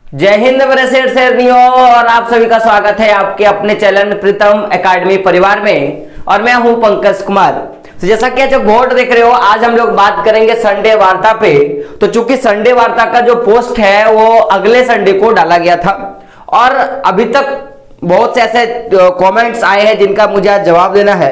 जय हिंद मेरे शेरनियों, और आप सभी का स्वागत है आपके अपने चैनल प्रीतम एकेडमी परिवार में। और मैं हूं पंकज कुमार। तो जैसा कि जो बोर्ड देख रहे हो, आज हम लोग बात करेंगे संडे वार्ता पे। तो चूंकि संडे वार्ता का जो पोस्ट है वो अगले संडे को डाला गया था और अभी तक बहुत से ऐसे कमेंट्स आए हैं जिनका मुझे आज जवाब देना है।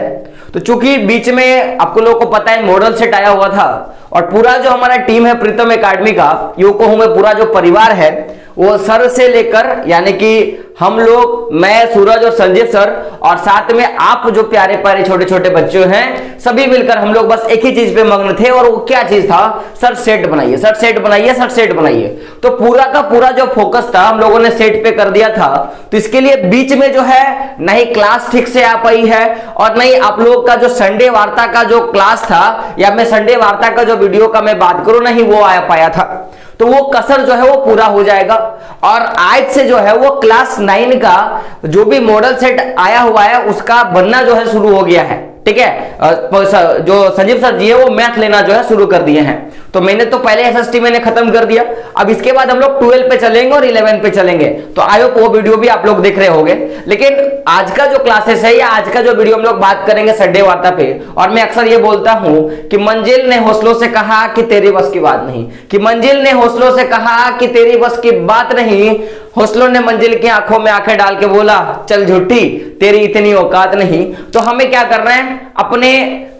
तो चूंकि बीच में आपको लोगों को पता है मॉडल सेट आया हुआ था और पूरा जो हमारा टीम है प्रीतम एकेडमी का, यूको में पूरा जो परिवार है वो सर से लेकर, यानी कि हम लोग, मैं, सूरज और संजीव सर और साथ में आप जो प्यारे प्यारे छोटे छोटे बच्चे हैं, सभी मिलकर हम लोग बस एक ही चीज पे मग्न थे। और वो क्या चीज था? सर सेट बनाइए, सर सेट बनाइए, सर सेट बनाइए। तो पूरा का पूरा जो फोकस था हम लोगों ने सेट पे कर दिया था। तो इसके लिए बीच में जो है नहीं क्लास ठीक से आ पाई है और नहीं आप लोग का जो संडे वार्ता का जो क्लास था या मैं संडे वार्ता का जो वीडियो का मैं बात करूं, नहीं वो आ पाया था। तो वो कसर जो है वो पूरा हो जाएगा और आज से जो है वो क्लास 9 का जो भी मॉडल सेट आया हुआ है उसका बनना जो है शुरू हो गया है। ठीक है, जो संजीव सर जी है वो मैथ लेना जो है शुरू कर दिए हैं। तो मैंने तो पहले एसएसटी मैंने खत्म कर दिया। अब इसके बाद हम लोग 12 पे चलेंगे और 11 पे चलेंगे। तो आई होप वो वीडियो भी आप लोग देख रहे होंगे। लेकिन आज का जो क्लासेस है या आज का जो वीडियो हम लोग बात करेंगे संडे वार्ता पे, और मैं अक्सर ये बोलता हूं कि मंजिल ने हौसलों से कहा कि तेरी बस की बात नहीं, कि मंजिल ने हौसलों से कहा कि तेरी बस की बात नहीं, हौसलों ने मंजिल की आंखों में आंखें डाल के बोला चल झूठी तेरी इतनी औकात नहीं। तो हमें क्या करना है? अपने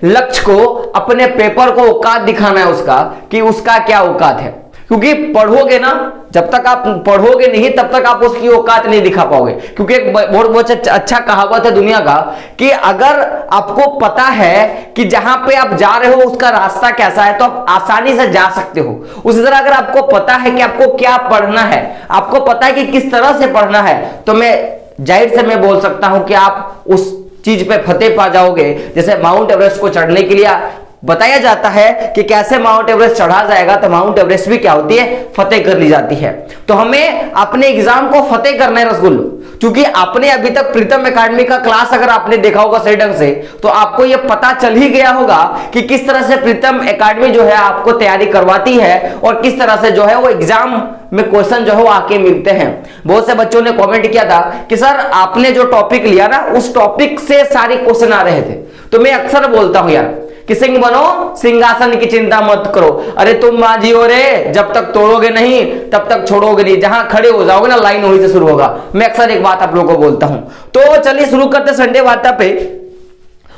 लक्ष्य को, अपने पेपर को औकात दिखाना है उसका, कि उसका क्या औकात है। क्योंकि पढ़ोगे ना, जब तक आप पढ़ोगे नहीं तब तक आप उसकी औकात नहीं दिखा पाओगे। क्योंकि एक बहुत अच्छा कहावत है दुनिया का कि अगर आपको पता है कि जहां पे आप जा रहे हो उसका रास्ता कैसा है तो आप आसानी से जा सकते हो। उसी तरह अगर आपको पता है कि आपको क्या पढ़ना है, आपको पता है कि किस तरह से पढ़ना है, तो मैं जाहिर से मैं बोल सकता हूं कि आप उस चीज पे फतेह पा जाओगे। जैसे माउंट एवरेस्ट को चढ़ने के लिए बताया जाता है कि कैसे माउंट एवरेस्ट चढ़ा जाएगा, तो माउंट एवरेस्ट भी क्या होती है? फतेह कर ली जाती है। तो हमें अपने एग्जाम को फतेह करना है रसगुल्लो। क्योंकि आपने अभी तक प्रीतम एकेडमी का क्लास अगर आपने देखा होगा सही ढंग से, तो आपको यह पता चल ही गया होगा कि किस तरह से प्रीतम एकेडमी जो है आपको तैयारी करवाती है और किस तरह से जो है वो एग्जाम में क्वेश्चन जो है वो आके मिलते हैं। बहुत से बच्चों ने कमेंट किया था कि सर आपने जो टॉपिक लिया ना उस टॉपिक से सारे क्वेश्चन आ रहे थे। तो मैं अक्सर बोलता हूं यार कि सिंह बनो, सिंहासन की चिंता मत करो। अरे तुम माझी हो रे, जब तक तोड़ोगे नहीं तब तक छोड़ोगे नहीं। जहां खड़े हो जाओगे ना लाइन वहीं से शुरू होगा। मैं अक्सर एक बात आप लोगों को बोलता हूं। तो चलिए शुरू करते संडे वार्ता पे।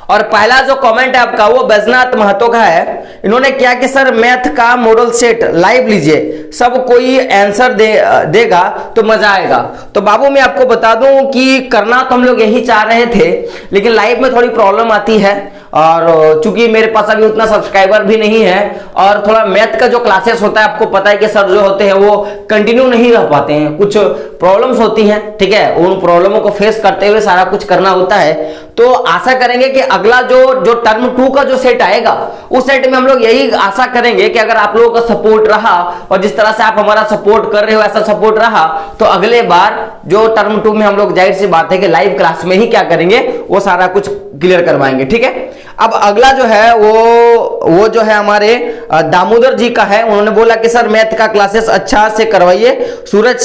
और पहला जो कमेंट है आपका वो बैजनाथ महतो का है। इन्होंने क्या कि सर मैथ का मॉडल सेट लाइव लीजिए, सब कोई आंसर देगा तो मजा आएगा। तो बाबू मैं आपको बता दूं कि करना तो हम लोग यही चाह रहे थे, लेकिन लाइव में थोड़ी प्रॉब्लम आती है और चूंकि मेरे पास अभी उतना सब्सक्राइबर भी नहीं है और थोड़ा मैथ का जो क्लासेस होता है आपको पता है कि सर जो होते हैं वो कंटिन्यू नहीं रह पाते हैं, कुछ प्रॉब्लम्स होती हैं। ठीक है, उन प्रॉब्लमों को फेस करते हुए सारा कुछ करना होता है। तो आशा करेंगे कि अगला जो टर्म 2 का जो सेट आएगा उस सेट में हम लोग यही आशा करेंगे कि अगर आप लोगों का सपोर्ट रहा और जिस तरह से आप हमारा सपोर्ट कर रहे हो ऐसा सपोर्ट रहा तो अगले बार जो टर्म 2 में हम लोग जाहिर सी बात है कि लाइव क्लास में ही क्या करेंगे वो सारा कुछ क्लियर करवाएंगे। ठीक है, अब अगला जो है वो जो है हमारे दामोदर जी का है। उन्होंने बोला कि सर मैथ का क्लासेस अच्छा से करवाइए, सूरज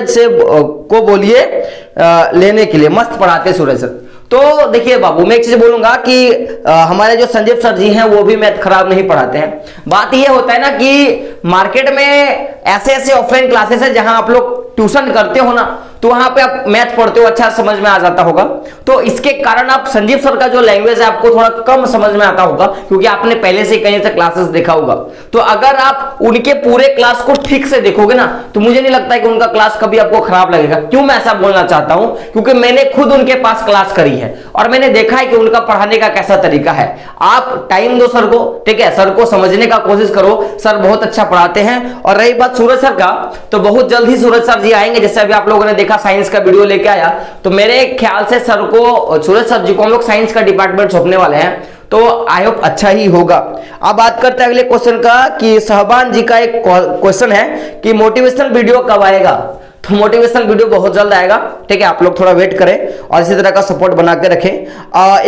से को बोलिए लेने के लिए, मस्त पढ़ाते सूरज सर। तो देखिए बाबू मैं एक चीज बोलूंगा कि हमारे जो संजीव सर जी हैं वो भी मैथ खराब नहीं पढ़ाते हैं। बात ये होता है ना कि मार्केट में ऐसे ऑफलाइन क्लासेस है जहां आप लोग ट्यूशन करते हो ना, तो वहां पे आप मैथ पढ़ते हो, अच्छा समझ में आ जाता होगा। तो इसके कारण आप संजीव सर का जो लैंग्वेज है आपको थोड़ा कम समझ में आता होगा क्योंकि आपने पहले से कहीं से क्लासेस देखा होगा। तो अगर आप उनके पूरे क्लास को ठीक से देखोगे ना तो मुझे नहीं लगता है कि उनका क्लास कभी आपको खराब लगेगा। क्यों मैं ऐसा बोलना चाहता हूं? क्योंकि मैंने खुद उनके पास क्लास करी है और मैंने देखा है कि उनका पढ़ाने का कैसा तरीका है। आप टाइम दो सर को, ठीक है, सर को समझने का कोशिश करो, सर बहुत अच्छा पढ़ाते हैं। और रही बात सूरज सर का, तो बहुत जल्द ही सूरज सर जी आएंगे। जैसे अभी आप लोगों ने देखा साइंस का वीडियो लेके आया, तो मेरे ख्याल से सर को, सूरज सर जी को हम लोग साइंस का डिपार्टमेंट सौंपने वाले हैं। तो आई होप अच्छा ही होगा। अब बात करते हैं अगले क्वेश्चन का कि सहबान जी का एक क्वेश्चन है कि मोटिवेशनल वीडियो कब आएगा। तो मोटिवेशनल वीडियो बहुत जल्द आएगा। ठीक है, आप लोग थोड़ा वेट करें और इसी तरह का सपोर्ट बना के रखें।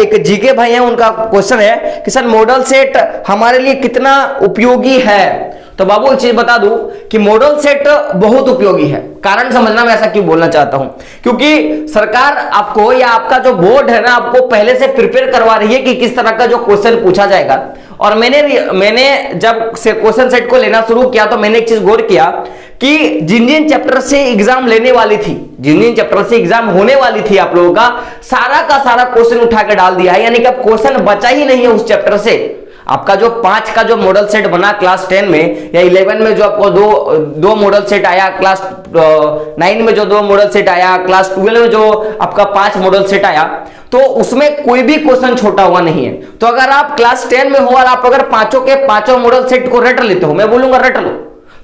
एक जीके भाई है, उनका क्वेश्चन है कि सर मॉडल सेट हमारे लिए कितना उपयोगी है। तो बाबू एक चीज बता दूं कि मॉडल सेट बहुत उपयोगी है। कारण समझना मैं ऐसा क्यों बोलना चाहता हूं, क्योंकि सरकार आपको या आपका जो बोर्ड है ना, आपको पहले से प्रिपेयर करवा रही है कि किस तरह का जो क्वेश्चन पूछा जाएगा। और मैंने जब से क्वेश्चन सेट को लेना शुरू किया तो मैंने एक चीज गौर किया कि जिन जिन चैप्टर से एग्जाम लेने वाली थी, जिन जिन चैप्टर से एग्जाम होने वाली थी, आप लोगों का सारा क्वेश्चन उठा के डाल दिया है। यानी कि अब क्वेश्चन बचा ही नहीं है उस चैप्टर से। आपका जो 5 का जो मॉडल सेट बना क्लास 10 में या 11 में, जो आपको दो मॉडल सेट आया, क्लास 9 में जो 2 मॉडल सेट आया, क्लास 12 में जो आपका 5 मॉडल सेट आया, तो उसमें कोई भी क्वेश्चन छोटा हुआ नहीं है। तो अगर आप क्लास 10 में हो और आप अगर पांचों के पांचों मॉडल सेट को रट लेते हो, मैं बोलूंगा रट लो,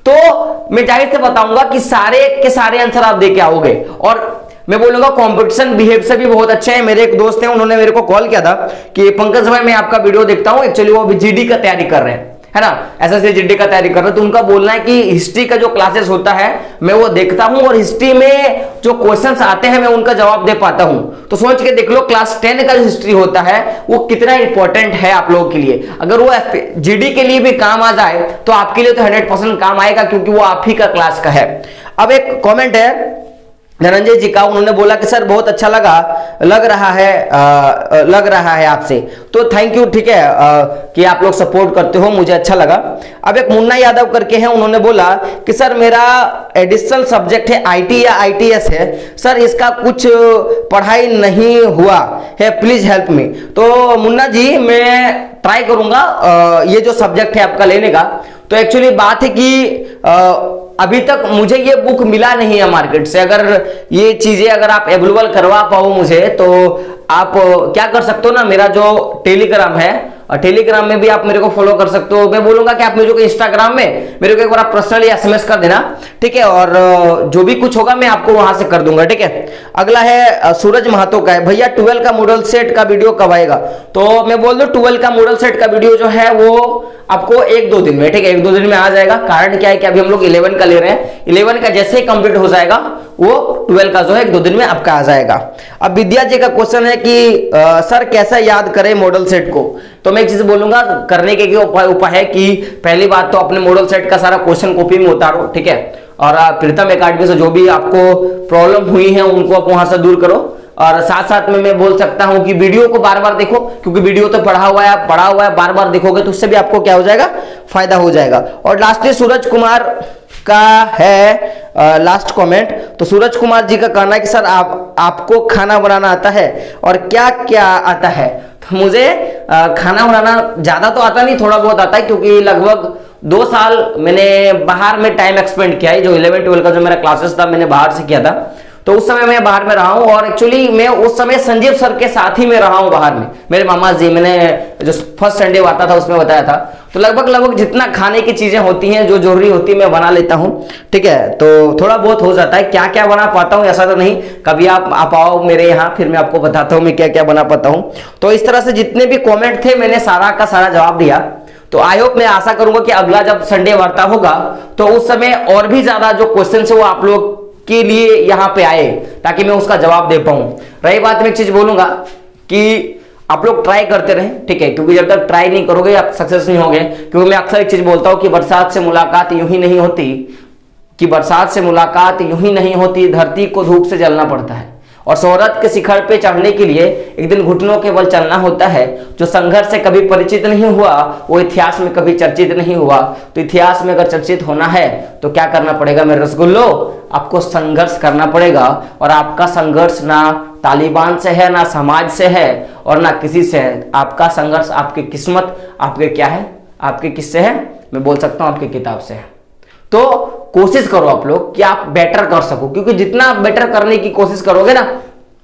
तो मैं जाहिर से बताऊंगा कि सारे के सारे आंसर आप दे के आओगे। और मैं बोलूंगा कंपटीशन बिहेव से भी बहुत अच्छे हैं। मेरे एक दोस्त हैं, उन्होंने मेरे को कॉल किया था कि पंकज भाई मैं आपका वीडियो देखता हूं, एक्चुअली वो अभी जीडी का तैयारी कर रहे हैं, है ना, एसएससी जीडी का तैयारी कर रहे हैं। तो उनका बोलना है कि हिस्ट्री का जो क्लासेस होता है मैं वो देखता हूं और हिस्ट्री में जो क्वेश्चंस आते हैं मैं उनका जवाब दे पाता हूं। तो सोच के देख लो क्लास 10 का जो हिस्ट्री होता है वो कितना इंपॉर्टेंट है आप लोगों के लिए। अगर वो जीडी के लिए भी काम आ जाए तो आपके लिए तो 100% काम आएगा, क्योंकि वो आप ही का क्लास का है। अब एक कॉमेंट है धनंजय जी का, उन्होंने बोला कि सर बहुत अच्छा लग रहा है आपसे, तो थैंक यू। ठीक है कि आप लोग सपोर्ट करते हो, मुझे अच्छा लगा। अब एक मुन्ना यादव करके हैं, उन्होंने बोला कि सर मेरा एडिशनल सब्जेक्ट है आईटी या आईटीएस है सर, इसका कुछ पढ़ाई नहीं हुआ है, प्लीज हेल्प मी। तो मुन्ना जी मैं ट्राई करूंगा ये जो सब्जेक्ट है आपका लेने का। तो एक्चुअली बात है कि अभी तक मुझे ये बुक मिला नहीं है मार्केट से। अगर ये चीजें अगर आप अवेलेबल करवा पाओ मुझे, तो आप क्या कर सकते हो ना, मेरा जो टेलीग्राम है, और टेलीग्राम में भी आप मेरे को फॉलो कर सकते हो। मैं बोलूंगा कि आप मेरे को इंस्टाग्राम में मेरे को एक बार पर्सनली एसएमएस कर देना, ठीक है, और जो भी कुछ होगा मैं आपको वहां से कर दूंगा, ठीक है। अगला है सूरज महतो का है, भैया 12 का मॉडल सेट का वीडियो कब आएगा? तो मैं बोल दूं 12 का मॉडल सेट का वीडियो जो है वो आपको 1-2 दिन में, ठीक है, 1-2 दिन में आ जाएगा। कारण क्या है कि अभी हम लोग 11 का ले रहे हैं, 11 का जैसे ही कंप्लीट हो जाएगा वो 12 का जो है 1-2 दिन में आपका आ जाएगा। अब विद्या जी का क्वेश्चन है कि सर कैसे याद करें मॉडल सेट को? तो मैं एक चीज बोलूंगा, करने के उपाय है कि पहली बात तो अपने मॉडल सेट का सारा क्वेश्चन कॉपी में उतारो, ठीक है, और प्रीतम एकेडमी से जो भी आपको प्रॉब्लम हुई है उनको आप वहां से दूर करो। और साथ साथ में मैं बोल सकता हूं कि वीडियो को बार बार देखो, क्योंकि वीडियो तो पढ़ा हुआ है, बार बार देखोगे तो उससे भी आपको क्या हो जाएगा, फायदा हो जाएगा। और लास्टली सूरज कुमार का है लास्ट कमेंट। तो सूरज कुमार जी का कहना है कि सर आपको खाना बनाना आता है और क्या क्या आता है? तो मुझे खाना बनाना ज्यादा तो आता नहीं, थोड़ा बहुत आता है, क्योंकि लगभग 2 साल मैंने बाहर में टाइम एक्सपेंड किया है। जो 11-12 का जो मेरा क्लासेस था मैंने बाहर से किया था, तो उस समय मैं बाहर में रहा हूं। और एक्चुअली मैं उस समय संजीव सर के साथ ही में रहा हूं बाहर में, मेरे मामा जी, मैंने जो फर्स्ट संडे आता था उसमें बताया था। तो लगभग जितना खाने की चीजें होती हैं जो जरूरी होती है मैं बना लेता हूं, ठीक है। तो थोड़ा बहुत हो जाता है, क्या क्या बना पाता हूं ऐसा तो नहीं। कभी आप आओ मेरे यहाँ, फिर मैं आपको बताता हूं मैं क्या क्या बना पाता हूं। तो इस तरह से जितने भी कॉमेंट थे मैंने सारा का सारा जवाब दिया। तो आई होप, मैं आशा करूंगा कि अगला जब संडे वार्ता होगा तो उस समय और भी ज्यादा जो क्वेश्चन है वो आप लोग के लिए यहाँ पे आए, ताकि मैं उसका जवाब दे पाऊं। रही बात, मैं एक चीज बोलूंगा कि आप लोग ट्राई करते रहें, ठीक है, क्योंकि जब तक ट्राई नहीं करोगे आप सक्सेस नहीं होगे। क्योंकि मैं अक्सर एक चीज बोलता हूं कि बरसात से मुलाकात यूं ही नहीं होती, कि बरसात से मुलाकात यूं ही नहीं होती, धरती को धूप से जलना पड़ता है। और शोहरत के शिखर पे चढ़ने के लिए एक दिन घुटनों के बल चलना होता है। जो संघर्ष से कभी परिचित नहीं हुआ वो इतिहास में कभी चर्चित नहीं हुआ। तो इतिहास में अगर चर्चित होना है तो क्या करना पड़ेगा मेरे रसगुल्लो? आपको संघर्ष करना पड़ेगा। और आपका संघर्ष ना तालिबान से है, ना समाज से है, और ना किसी से है। आपका संघर्ष आपकी किस्मत, आपके क्या है, आपके किससे है? मैं बोल सकता हूं आपकी किताब से है। तो कोशिश करो आप लोग कि आप बेटर कर सको, क्योंकि जितना आप बेटर करने की कोशिश करोगे ना,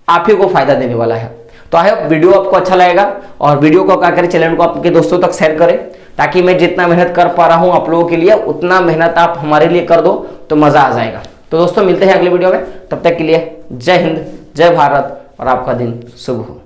आप ही को फायदा देने वाला है। तो आई होप वीडियो आपको अच्छा लगेगा, और वीडियो को क्या करें, चैनल को आपके दोस्तों तक शेयर करें, ताकि मैं जितना मेहनत कर पा रहा हूं आप लोगों के लिए उतना मेहनत आप हमारे लिए कर दो तो मजा आ जाएगा। तो दोस्तों मिलते हैं अगले वीडियो में, तब तक के लिए जय हिंद, जय भारत, और आपका दिन शुभ हो।